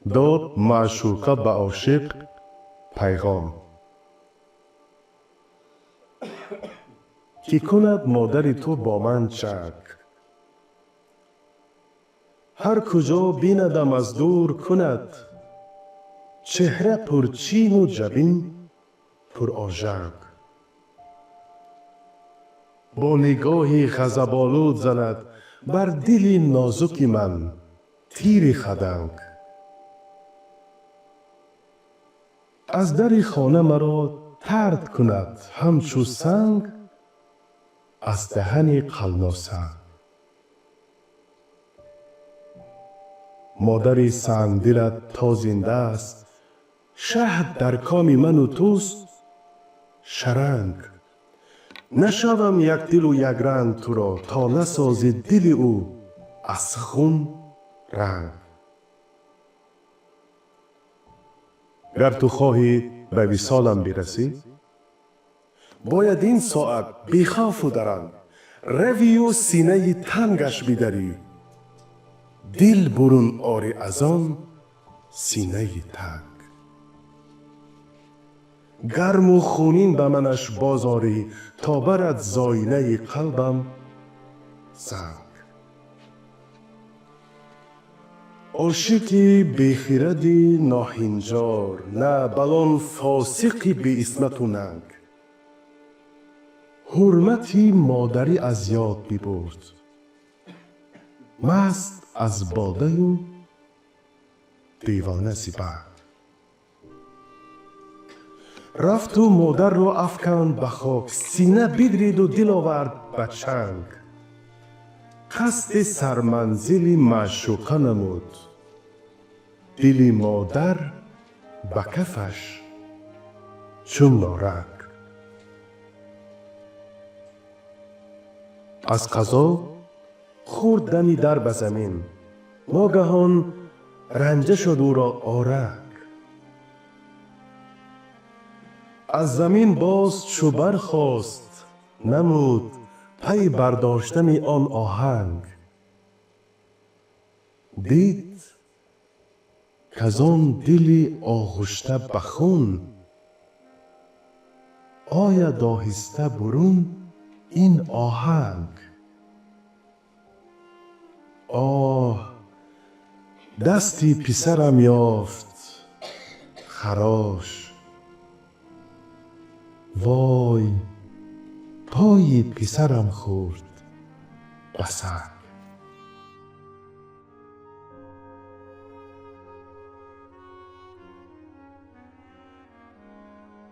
داد معشوقه به عاشق پیغام که کند مادر تو با من چک. هر کجا بیندم از دور کند چهره پرچین و جبین پر آژنگ. با نگاهی غضب‌آلود زند بر دل نازک من تیر خدنگ. از در خانه مرا طرد کند همچو سنگ از دهن قلناسنگ. مادر سنگدلت تا زنده است، شهد در کام من و توست شرنگ. نشوم یک دل و یک رنگ تو را تا نسازی دل او از خون رنگ. گر تو خواهی به وصالم برسی، باید این ساعت بی خوف و درنگ روی و سینه تنگش بدری. دل برون آری از آن سینه تنگ. گرم و خونین به منش بازاری تا برد زاینه قلبم سنگ. عاشقی بیخردی ناهنجار، نه بلان فاسقی بی اسمت و ننگ. حرمتی مادری از یاد ببرد، مست از باده و دیوانه زبنگ. رفت و مادر را افکند به خاک، سینه بدرید و دل آورد به چنگ. قصد سرمنزل معشوقه نمود، دل مادر به کفش چون نارنگ. از قضا خورد دمی در به زمین، ناگهان رنجه شد او را آرنگ. از زمین باز چو برخاست، نمود پی برداشتن آن آهنگ. دید کز آن دل آغشته به خون، آید آهسته برون این آهنگ. آه دستی پسرم یافت خراش، وای پای پسرم خورد به سنگ.